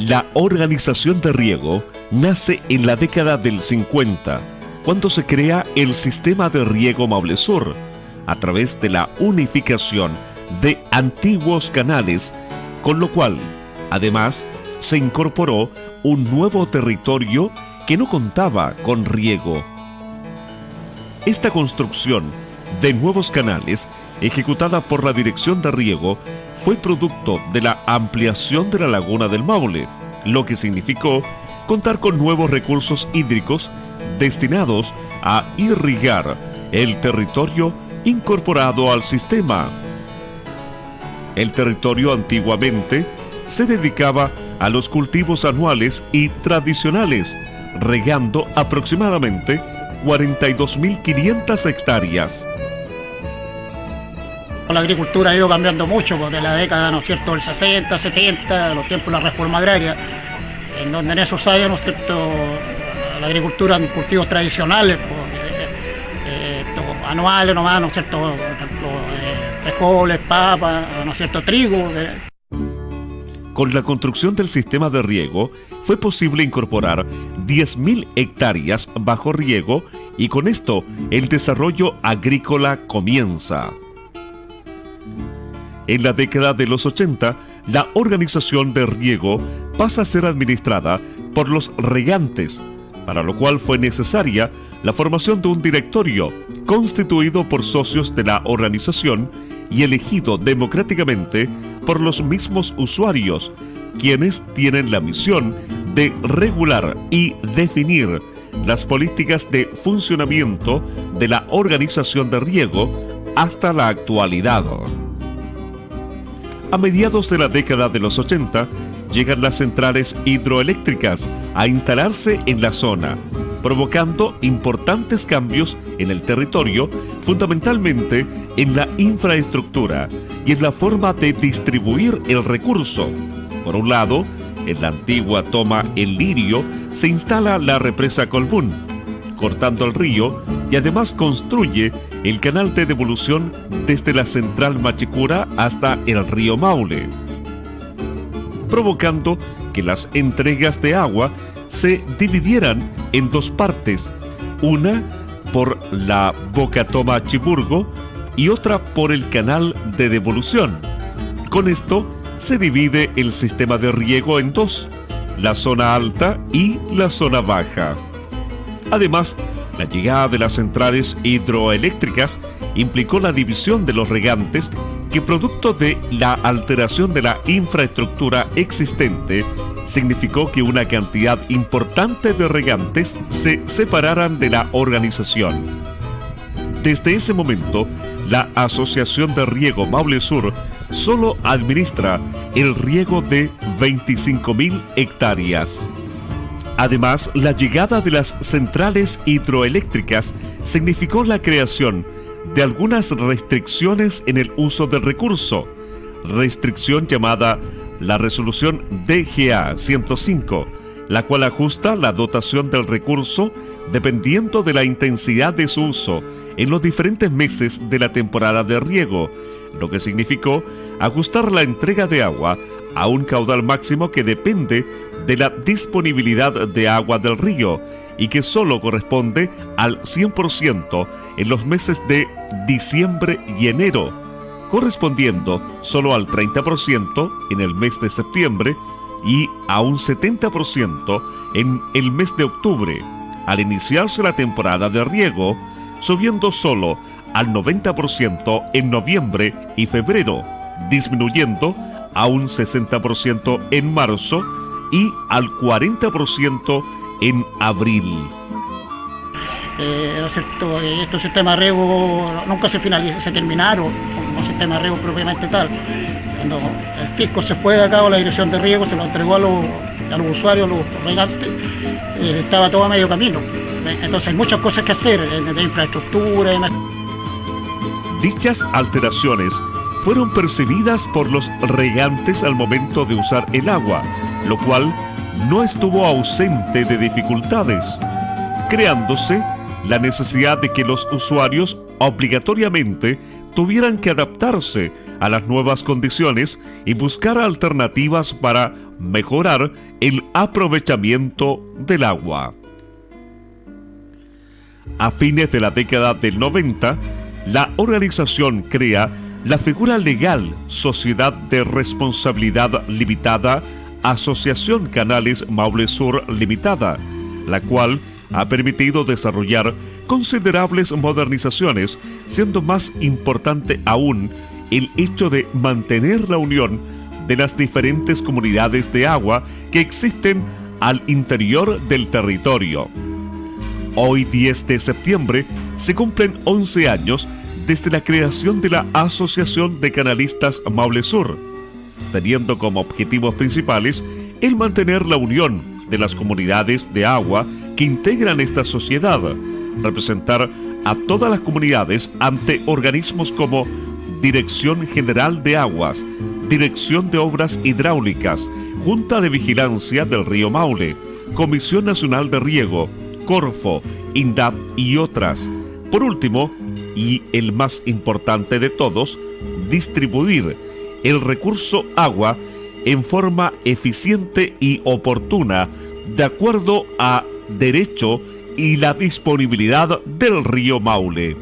La organización de riego nace en la década del 50, cuando se crea el sistema de riego Maule Sur, a través de la unificación de antiguos canales, con lo cual, además, se incorporó un nuevo territorio que no contaba con riego. Esta construcción de nuevos canales, ejecutada por la Dirección de Riego, fue producto de la ampliación de la laguna del Maule, lo que significó contar con nuevos recursos hídricos destinados a irrigar el territorio incorporado al sistema. El territorio antiguamente se dedicaba a los cultivos anuales y tradicionales, regando aproximadamente 42.500 hectáreas. La agricultura ha ido cambiando mucho desde la década, ¿no es cierto?, del 60, 70, los tiempos de la reforma agraria, en donde en esos años, ¿no es cierto?, la agricultura en cultivos tradicionales, anuales nomás, ¿no es cierto?, por ejemplo, frijoles, papas, ¿no es cierto?, trigo. Con la construcción del sistema de riego fue posible incorporar 10.000 hectáreas bajo riego y con esto el desarrollo agrícola comienza. En la década de los 80, la organización de riego pasa a ser administrada por los regantes, para lo cual fue necesaria la formación de un directorio constituido por socios de la organización y elegido democráticamente por los mismos usuarios, quienes tienen la misión de regular y definir las políticas de funcionamiento de la organización de riego hasta la actualidad. A mediados de la década de los 80, llegan las centrales hidroeléctricas a instalarse en la zona, provocando importantes cambios en el territorio, fundamentalmente en la infraestructura y en la forma de distribuir el recurso. Por un lado, en la antigua toma El Lirio se instala la represa Colbún, cortando el río, y además construye el canal de devolución desde la central Machicura hasta el río Maule, provocando que las entregas de agua se dividieran en dos partes, una por la Boca Toma Chiburgo y otra por el canal de devolución. Con esto se divide el sistema de riego en dos, la zona alta y la zona baja. Además, la llegada de las centrales hidroeléctricas implicó la división de los regantes que, producto de la alteración de la infraestructura existente, significó que una cantidad importante de regantes se separaran de la organización. Desde ese momento, la Asociación de Riego Maule Sur solo administra el riego de 25.000 hectáreas. Además, la llegada de las centrales hidroeléctricas significó la creación de algunas restricciones en el uso del recurso, restricción llamada la Resolución DGA 105, la cual ajusta la dotación del recurso dependiendo de la intensidad de su uso en los diferentes meses de la temporada de riego, lo que significó ajustar la entrega de agua a un caudal máximo que depende de la disponibilidad de agua del río y que solo corresponde al 100% en los meses de diciembre y enero, correspondiendo solo al 30% en el mes de septiembre y a un 70% en el mes de octubre, al iniciarse la temporada de riego, subiendo solo al 90% en noviembre y febrero, disminuyendo a un 60% en marzo y al 40% en abril. Estos sistemas de riego nunca se terminaron como sistema de riego propiamente tal. Cuando el fisco se fue a cabo, la dirección de riego se lo entregó a los usuarios, a los regantes, estaba todo a medio camino. Entonces hay muchas cosas que hacer de infraestructura. Dichas alteraciones fueron percibidas por los regantes al momento de usar el agua, lo cual no estuvo ausente de dificultades, creándose la necesidad de que los usuarios obligatoriamente tuvieran que adaptarse a las nuevas condiciones y buscar alternativas para mejorar el aprovechamiento del agua. A fines de la década del 90, la organización crea la figura legal Sociedad de Responsabilidad Limitada Asociación Canales Maule Sur Limitada, la cual ha permitido desarrollar considerables modernizaciones, siendo más importante aún el hecho de mantener la unión de las diferentes comunidades de agua que existen al interior del territorio. Hoy, 10 de septiembre, se cumplen 11 años desde la creación de la Asociación de Canalistas Maule Sur, teniendo como objetivos principales el mantener la unión de las comunidades de agua que integran esta sociedad, representar a todas las comunidades ante organismos como Dirección General de Aguas, Dirección de Obras Hidráulicas, Junta de Vigilancia del Río Maule, Comisión Nacional de Riego, Corfo, INDAP y otras. Por último, y el más importante de todos, distribuir el recurso agua en forma eficiente y oportuna, de acuerdo a derecho y la disponibilidad del río Maule.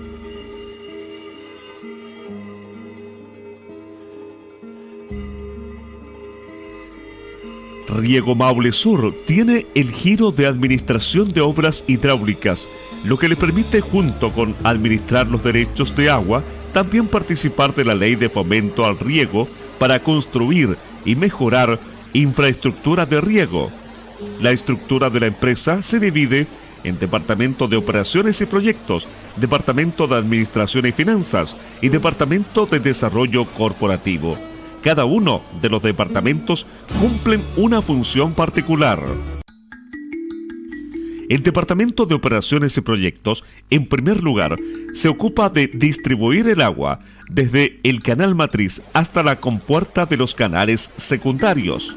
Riego Maule Sur tiene el giro de Administración de Obras Hidráulicas, lo que le permite, junto con administrar los derechos de agua, también participar de la Ley de Fomento al Riego para construir y mejorar infraestructura de riego. La estructura de la empresa se divide en Departamento de Operaciones y Proyectos, Departamento de Administración y Finanzas y Departamento de Desarrollo Corporativo. Cada uno de los departamentos cumplen una función particular. El Departamento de Operaciones y Proyectos, en primer lugar, se ocupa de distribuir el agua desde el canal matriz hasta la compuerta de los canales secundarios.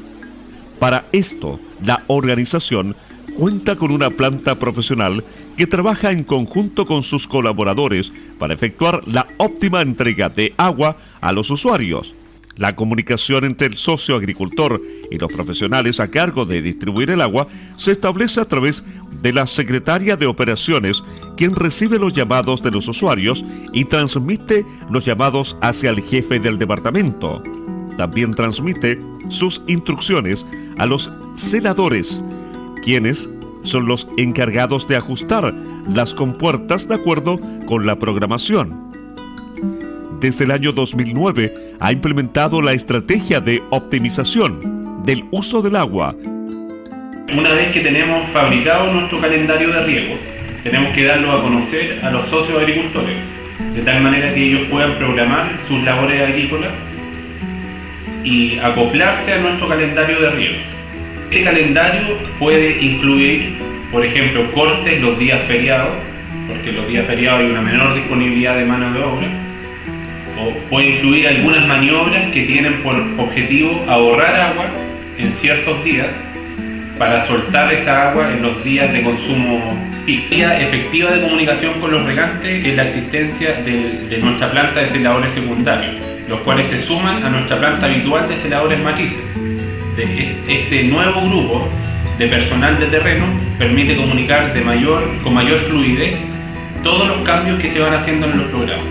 Para esto, la organización cuenta con una planta profesional que trabaja en conjunto con sus colaboradores para efectuar la óptima entrega de agua a los usuarios. La comunicación entre el socio agricultor y los profesionales a cargo de distribuir el agua se establece a través de la secretaria de operaciones, quien recibe los llamados de los usuarios y transmite los llamados hacia el jefe del departamento. También transmite sus instrucciones a los celadores, quienes son los encargados de ajustar las compuertas de acuerdo con la programación. Desde el año 2009 ha implementado la estrategia de optimización del uso del agua. Una vez que tenemos fabricado nuestro calendario de riego, tenemos que darlo a conocer a los socios agricultores, de tal manera que ellos puedan programar sus labores agrícolas y acoplarse a nuestro calendario de riego. Este calendario puede incluir, por ejemplo, cortes los días feriados, porque en los días feriados hay una menor disponibilidad de mano de obra. O puede incluir algunas maniobras que tienen por objetivo ahorrar agua en ciertos días para soltar esa agua en los días de consumo pico. La vía efectiva de comunicación con los regantes es la existencia de nuestra planta de celadores secundarios, los cuales se suman a nuestra planta habitual de celadores matrices. Este nuevo grupo de personal de terreno permite comunicar con mayor fluidez todos los cambios que se van haciendo en los programas.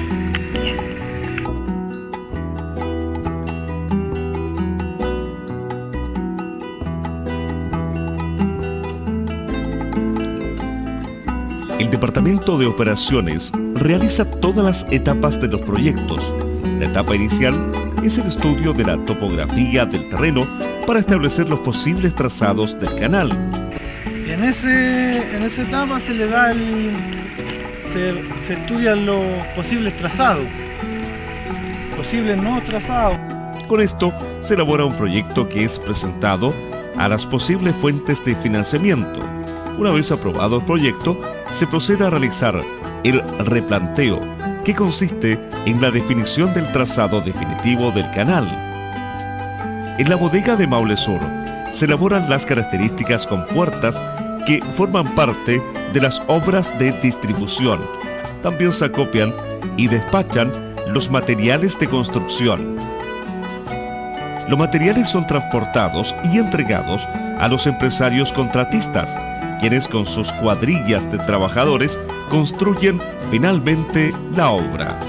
El Departamento de Operaciones realiza todas las etapas de los proyectos. La etapa inicial es el estudio de la topografía del terreno para establecer los posibles trazados del canal. Y en esa etapa se le da se estudian los posibles trazados, posibles no trazados. Con esto se elabora un proyecto que es presentado a las posibles fuentes de financiamiento. Una vez aprobado el proyecto, se procede a realizar el replanteo, que consiste en la definición del trazado definitivo del canal. En la bodega de Maule Sur se elaboran las características compuertas que forman parte de las obras de distribución. También se acopian y despachan los materiales de construcción. Los materiales son transportados y entregados a los empresarios contratistas, quienes con sus cuadrillas de trabajadores construyen finalmente la obra.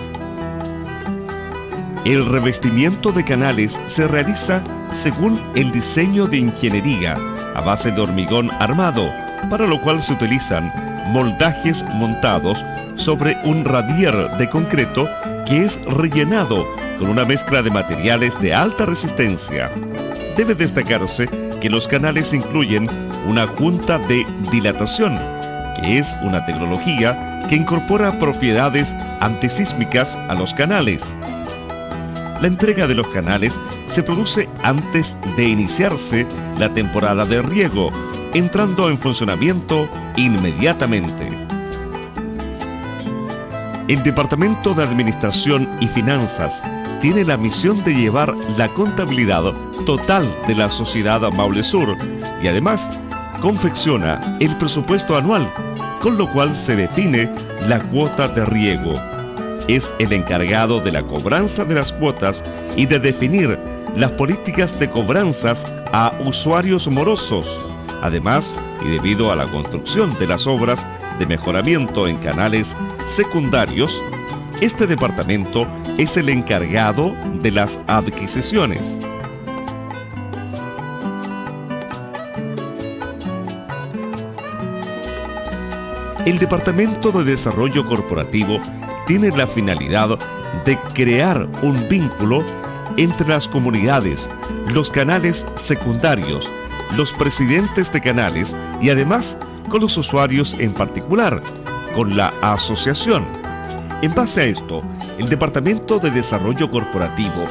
El revestimiento de canales se realiza según el diseño de ingeniería a base de hormigón armado, para lo cual se utilizan moldajes montados sobre un radier de concreto que es rellenado con una mezcla de materiales de alta resistencia. Debe destacarse que los canales incluyen una junta de dilatación, que es una tecnología que incorpora propiedades antisísmicas a los canales. La entrega de los canales se produce antes de iniciarse la temporada de riego, entrando en funcionamiento inmediatamente. El Departamento de Administración y Finanzas tiene la misión de llevar la contabilidad total de la sociedad Maule Sur y además confecciona el presupuesto anual, con lo cual se define la cuota de riego. Es el encargado de la cobranza de las cuotas y de definir las políticas de cobranzas a usuarios morosos. Además, y debido a la construcción de las obras de mejoramiento en canales secundarios, este departamento es el encargado de las adquisiciones. El Departamento de Desarrollo Corporativo tiene la finalidad de crear un vínculo entre las comunidades, los canales secundarios, los presidentes de canales y además con los usuarios en particular, con la asociación. En base a esto, el Departamento de Desarrollo Corporativo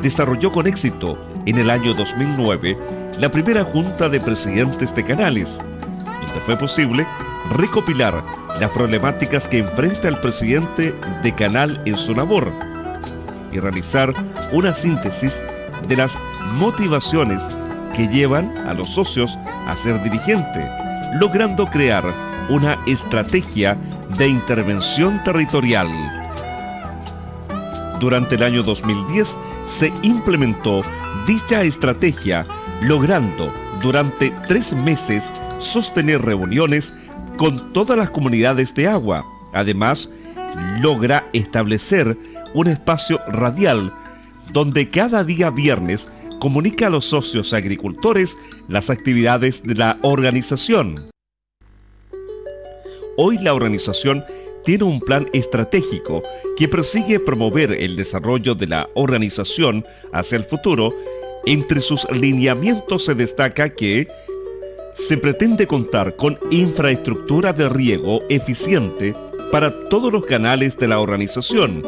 desarrolló con éxito en el año 2009 la primera Junta de Presidentes de Canales, donde fue posible recopilar las problemáticas que enfrenta el presidente de canal en su labor y realizar una síntesis de las motivaciones que llevan a los socios a ser dirigente, logrando crear una estrategia de intervención territorial. Durante el año 2010 se implementó dicha estrategia, logrando durante 3 meses sostener reuniones con todas las comunidades de agua. Además, logra establecer un espacio radial donde cada día viernes comunica a los socios agricultores las actividades de la organización. Hoy la organización tiene un plan estratégico que persigue promover el desarrollo de la organización hacia el futuro. Entre sus lineamientos se destaca que se pretende contar con infraestructura de riego eficiente para todos los canales de la organización,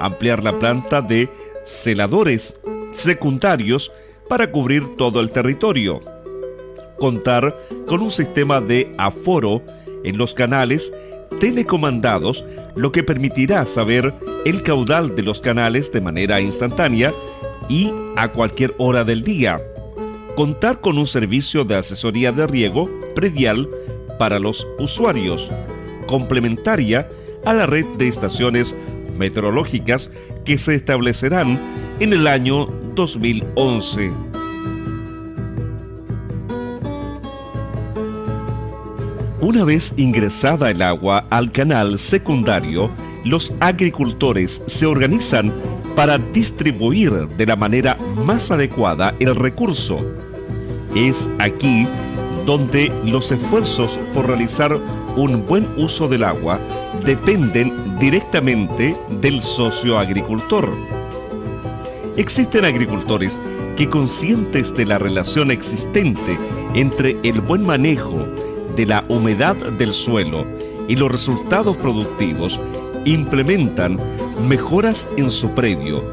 ampliar la planta de celadores secundarios para cubrir todo el territorio, contar con un sistema de aforo en los canales telecomandados, lo que permitirá saber el caudal de los canales de manera instantánea y a cualquier hora del día, contar con un servicio de asesoría de riego predial para los usuarios, complementaria a la red de estaciones meteorológicas que se establecerán en el año 2011. Una vez ingresada el agua al canal secundario, los agricultores se organizan para distribuir de la manera más adecuada el recurso. Es aquí donde los esfuerzos por realizar un buen uso del agua dependen directamente del socio agricultor. Existen agricultores que, conscientes de la relación existente entre el buen manejo de la humedad del suelo y los resultados productivos, implementan mejoras en su predio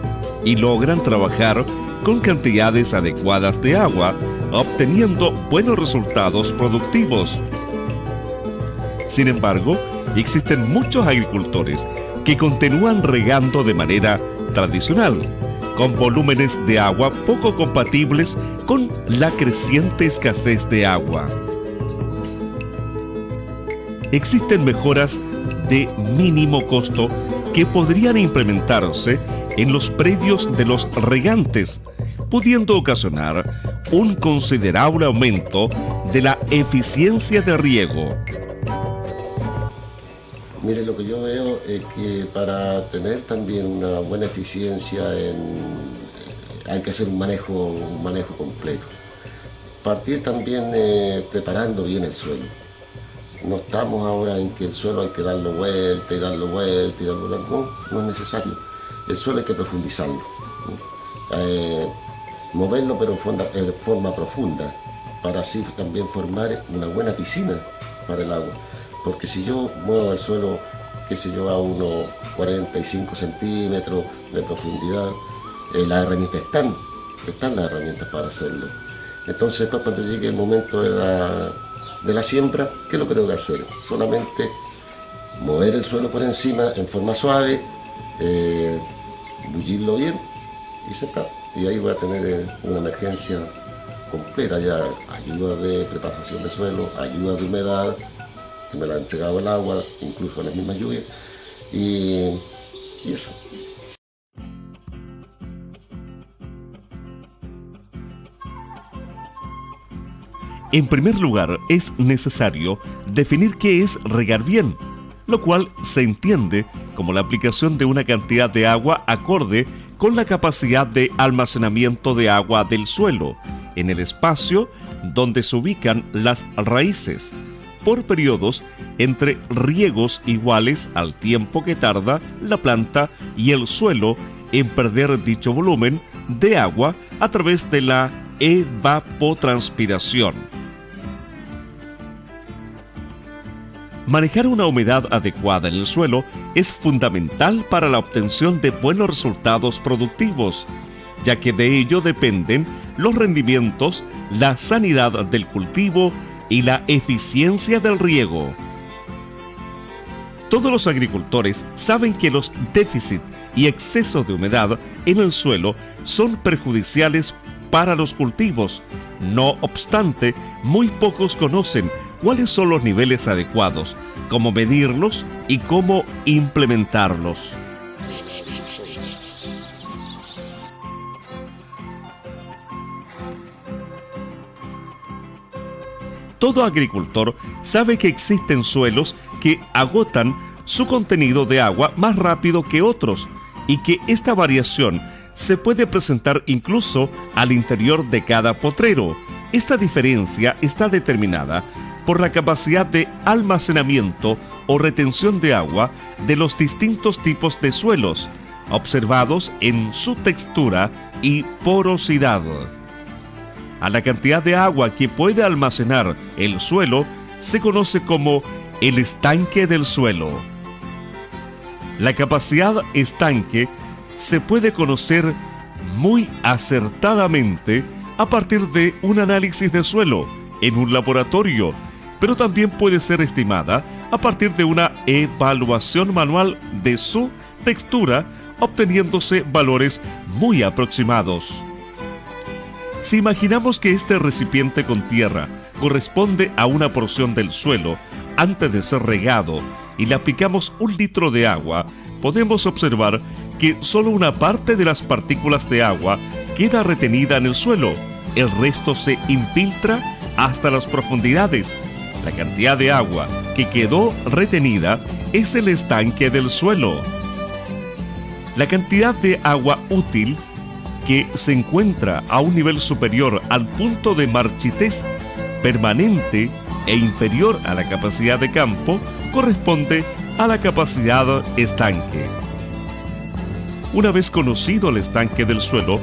y logran trabajar con cantidades adecuadas de agua, obteniendo buenos resultados productivos. Sin embargo, existen muchos agricultores que continúan regando de manera tradicional, con volúmenes de agua poco compatibles con la creciente escasez de agua. Existen mejoras de mínimo costo que podrían implementarse en los predios de los regantes, pudiendo ocasionar un considerable aumento de la eficiencia de riego. Mire, lo que yo veo es que para tener también una buena eficiencia hay que hacer un manejo completo. Partir también preparando bien el suelo. No estamos ahora en que el suelo hay que darlo vuelta y darlo vuelta y darlo vuelta. No es necesario. El suelo hay que profundizarlo. Moverlo pero en forma profunda, para así también formar una buena piscina para el agua. Porque si yo muevo el suelo, qué sé yo, a unos 45 centímetros de profundidad, las herramientas están las herramientas para hacerlo. Entonces, pues, cuando llegue el momento de la siembra, ¿qué es lo que tengo que hacer? Solamente mover el suelo por encima en forma suave, bullirlo bien y se está. Y ahí voy a tener una emergencia completa, ya ayuda de preparación de suelo, ayuda de humedad, que me la ha entregado el agua, incluso a las mismas lluvias, y eso. En primer lugar, es necesario definir qué es regar bien, lo cual se entiende como la aplicación de una cantidad de agua acorde con la capacidad de almacenamiento de agua del suelo, en el espacio donde se ubican las raíces, por periodos entre riegos iguales al tiempo que tarda la planta y el suelo en perder dicho volumen de agua a través de la evapotranspiración. Manejar una humedad adecuada en el suelo es fundamental para la obtención de buenos resultados productivos, ya que de ello dependen los rendimientos, la sanidad del cultivo y la eficiencia del riego. Todos los agricultores saben que los déficits y exceso de humedad en el suelo son perjudiciales para los cultivos. No obstante, muy pocos conocen cuáles son los niveles adecuados, cómo medirlos y cómo implementarlos. Todo agricultor sabe que existen suelos que agotan su contenido de agua más rápido que otros y que esta variación se puede presentar incluso al interior de cada potrero. Esta diferencia está determinada por la capacidad de almacenamiento o retención de agua de los distintos tipos de suelos, observados en su textura y porosidad. A la cantidad de agua que puede almacenar el suelo se conoce como el estanque del suelo. La capacidad estanque se puede conocer muy acertadamente a partir de un análisis de suelo en un laboratorio, pero también puede ser estimada a partir de una evaluación manual de su textura, obteniéndose valores muy aproximados. Si imaginamos que este recipiente con tierra corresponde a una porción del suelo antes de ser regado y le aplicamos 1 litro de agua, podemos observar que solo una parte de las partículas de agua queda retenida en el suelo. El resto se infiltra hasta las profundidades. La cantidad de agua que quedó retenida es el estanque del suelo. La cantidad de agua útil que se encuentra a un nivel superior al punto de marchitez permanente e inferior a la capacidad de campo corresponde a la capacidad estanque. Una vez conocido el estanque del suelo,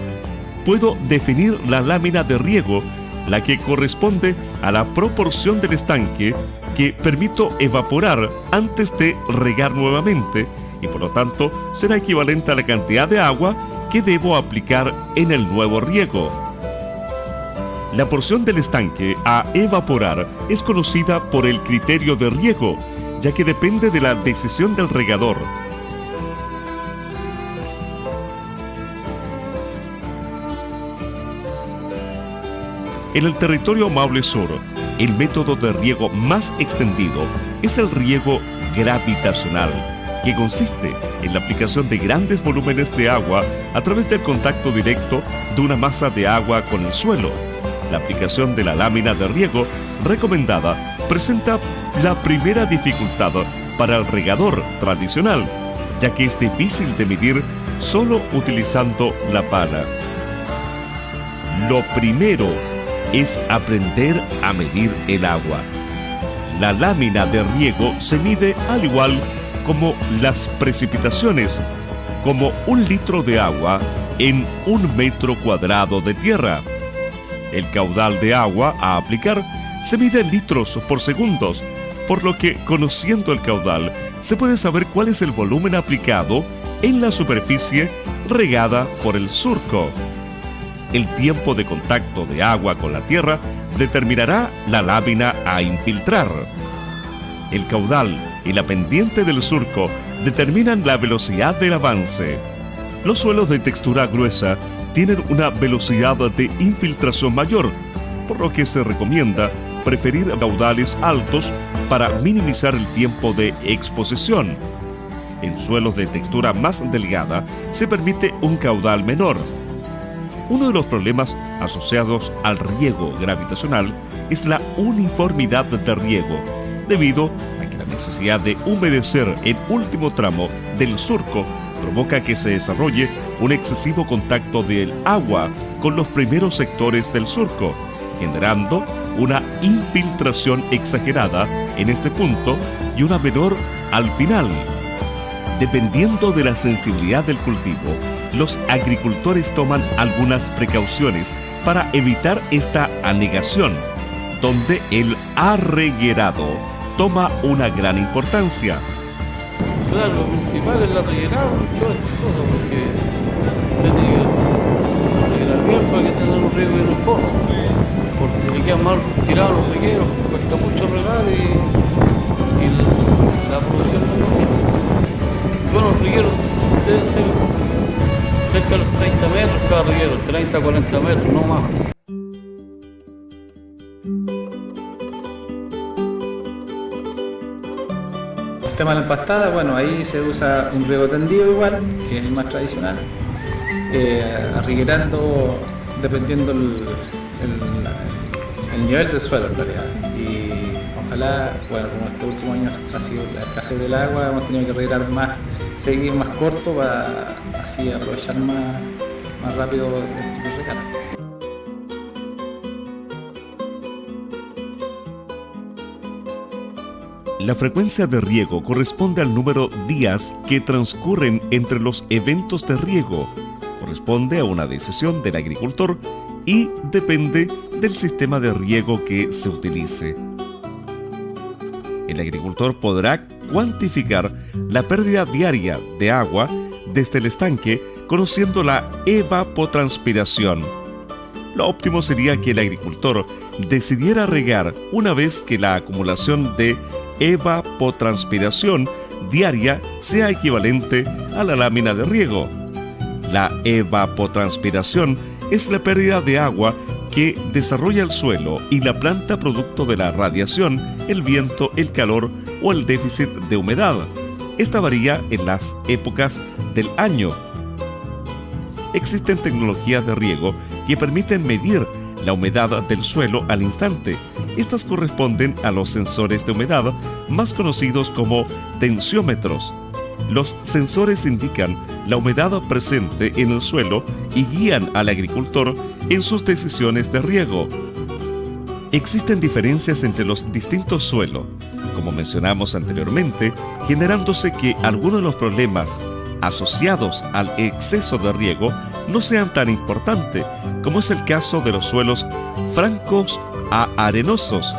puedo definir la lámina de riego, la que corresponde a la proporción del estanque que permito evaporar antes de regar nuevamente y por lo tanto será equivalente a la cantidad de agua que debo aplicar en el nuevo riego. La porción del estanque a evaporar es conocida por el criterio de riego, ya que depende de la decisión del regador. En el territorio Maule Sur, el método de riego más extendido es el riego gravitacional, que consiste en la aplicación de grandes volúmenes de agua a través del contacto directo de una masa de agua con el suelo. La aplicación de la lámina de riego recomendada presenta la primera dificultad para el regador tradicional, ya que es difícil de medir solo utilizando la pala. Lo primero es aprender a medir el agua. La lámina de riego se mide al igual como las precipitaciones, como 1 litro de agua en 1 metro cuadrado de tierra. El caudal de agua a aplicar se mide en litros por segundos, por lo que, conociendo el caudal, se puede saber cuál es el volumen aplicado en la superficie regada por el surco. El tiempo de contacto de agua con la tierra determinará la lámina a infiltrar. El caudal y la pendiente del surco determinan la velocidad del avance. Los suelos de textura gruesa tienen una velocidad de infiltración mayor, por lo que se recomienda preferir caudales altos para minimizar el tiempo de exposición. En suelos de textura más delgada se permite un caudal menor. Uno de los problemas asociados al riego gravitacional es la uniformidad de riego, debido a que la necesidad de humedecer el último tramo del surco provoca que se desarrolle un excesivo contacto del agua con los primeros sectores del surco, generando una infiltración exagerada en este punto y una menor al final. Dependiendo de la sensibilidad del cultivo, los agricultores toman algunas precauciones para evitar esta anegación, donde el arreguerado toma una gran importancia. Claro, lo principal es el arreguerado y todas estas cosas, porque tiene que arreglar bien para que tenga un riego y un poco. Porque si le quedan mal tirados los regueros, cuesta mucho regar y la producción no es lo mismo. Bueno, los regueros deben ser cerca de los 30 metros cada reguero, 30 a 40 metros, no más. El tema de la empastada, bueno, ahí se usa un riego tendido igual, que es el más tradicional, arreguerando dependiendo el nivel del suelo en realidad. Y ojalá, bueno, como este último año ha sido la escasez del agua, hemos tenido que arreglar más seguido, más corto, para así aprovechar más rápido el regar. La frecuencia de riego corresponde al número de días que transcurren entre los eventos de riego. Corresponde a una decisión del agricultor y depende del sistema de riego que se utilice. El agricultor podrá cuantificar la pérdida diaria de agua desde el estanque conociendo la evapotranspiración. Lo óptimo sería que el agricultor decidiera regar una vez que la acumulación de evapotranspiración diaria sea equivalente a la lámina de riego. La evapotranspiración es la pérdida de agua que desarrolla el suelo y la planta producto de la radiación, el viento, el calor o el déficit de humedad. Esta varía en las épocas del año. Existen tecnologías de riego que permiten medir la humedad del suelo al instante. Estas corresponden a los sensores de humedad, más conocidos como tensiómetros. Los sensores indican la humedad presente en el suelo y guían al agricultor en sus decisiones de riego. Existen diferencias entre los distintos suelos, como mencionamos anteriormente, generándose que algunos de los problemas asociados al exceso de riego no sean tan importantes, como es el caso de los suelos francos a arenosos,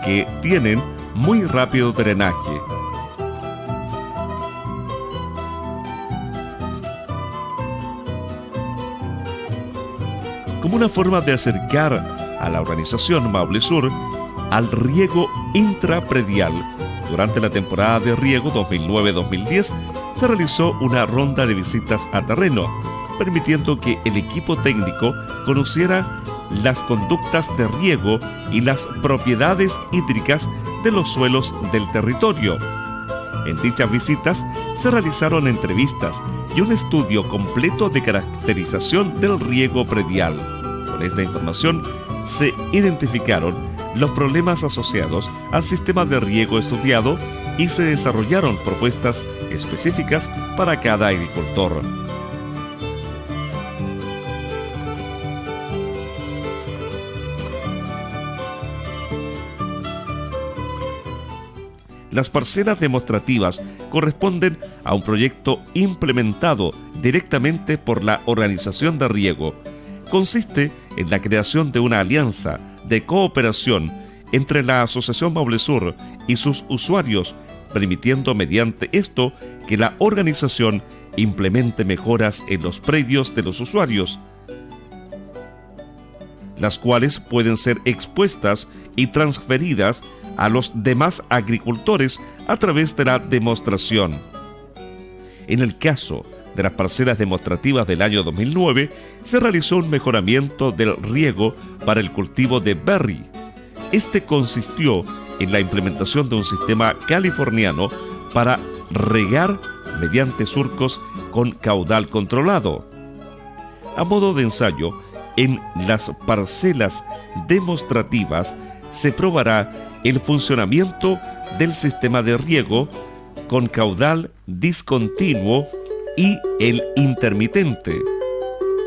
que tienen muy rápido drenaje. Como una forma de acercar a la organización Maule Sur al riego intrapredial, durante la temporada de riego 2009-2010 se realizó una ronda de visitas a terreno, permitiendo que el equipo técnico conociera las conductas de riego y las propiedades hídricas de los suelos del territorio. En dichas visitas se realizaron entrevistas y un estudio completo de caracterización del riego predial. Con esta información se identificaron los problemas asociados al sistema de riego estudiado y se desarrollaron propuestas específicas para cada agricultor. Las parcelas demostrativas corresponden a un proyecto implementado directamente por la organización de riego. Consiste en la creación de una alianza de cooperación entre la Asociación Maule Sur y sus usuarios, permitiendo mediante esto que la organización implemente mejoras en los predios de los usuarios, las cuales pueden ser expuestas y transferidas a los demás agricultores a través de la demostración. En el caso de las parcelas demostrativas del año 2009, se realizó un mejoramiento del riego para el cultivo de berry. Este consistió en la implementación de un sistema californiano para regar mediante surcos con caudal controlado. A modo de ensayo, en las parcelas demostrativas se probará el funcionamiento del sistema de riego con caudal discontinuo y el intermitente.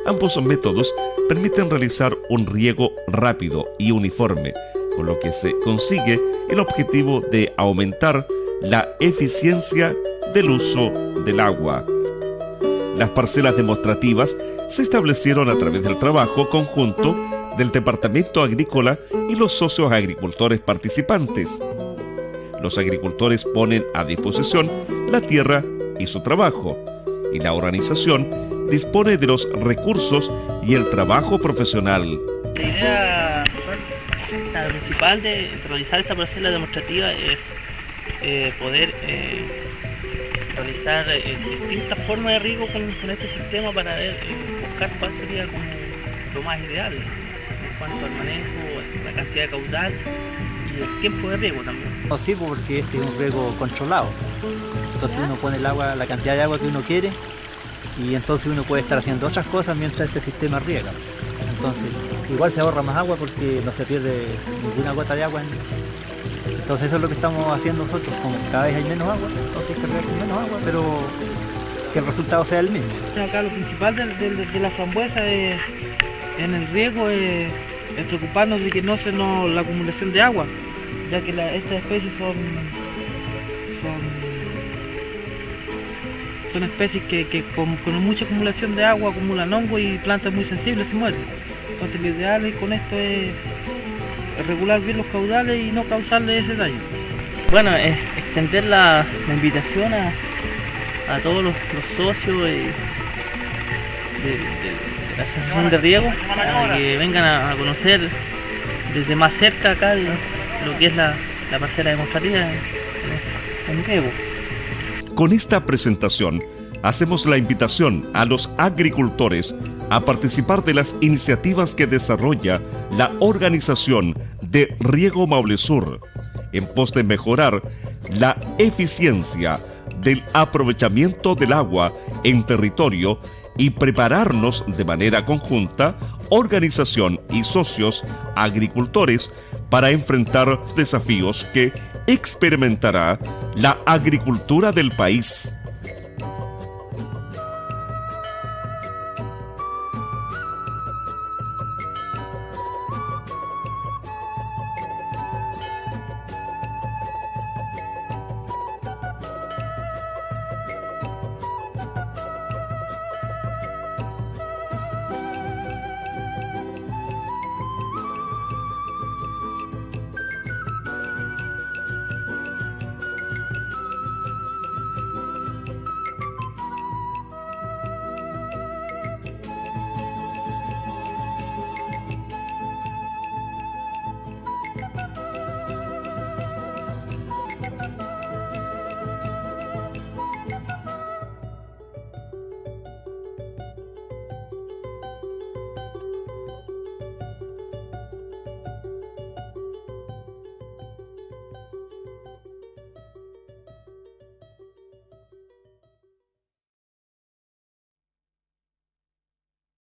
Ambos métodos permiten realizar un riego rápido y uniforme, con lo que se consigue el objetivo de aumentar la eficiencia del uso del agua. Las parcelas demostrativas se establecieron a través del trabajo conjunto del Departamento Agrícola y los socios agricultores participantes. Los agricultores ponen a disposición la tierra y su trabajo, y la organización dispone de los recursos y el trabajo profesional. La idea principal de realizar esta parcela demostrativa es poder realizar distintas formas de riego con este sistema para buscar cuál sería como lo más ideal en cuanto al manejo, la cantidad de caudal y el tiempo de riego también. No, sí, porque este es un riego controlado. Entonces uno pone el agua, la cantidad de agua que uno quiere, y entonces uno puede estar haciendo otras cosas mientras este sistema riega. Entonces igual se ahorra más agua porque no se pierde ninguna gota de agua. Entonces eso es lo que estamos haciendo nosotros, como cada vez hay menos agua, entonces hay que regar con menos agua, pero que el resultado sea el mismo. Acá lo principal de la frambuesa en el riego es preocuparnos de que no se nos la acumulación de agua, ya que estas especies son especies que con mucha acumulación de agua acumulan hongo y plantas muy sensibles se mueren. Entonces lo ideal con esto es regular bien los caudales y no causarle ese daño. Bueno, es extender la invitación a todos los socios de la asociación de riego para que vengan a conocer desde más cerca acá lo que es la parcela demostrativa en riego. Con esta presentación hacemos la invitación a los agricultores a participar de las iniciativas que desarrolla la Organización de Riego Maule Sur en pos de mejorar la eficiencia del aprovechamiento del agua en territorio y prepararnos de manera conjunta, organización y socios agricultores, para enfrentar desafíos que experimentará la agricultura del país.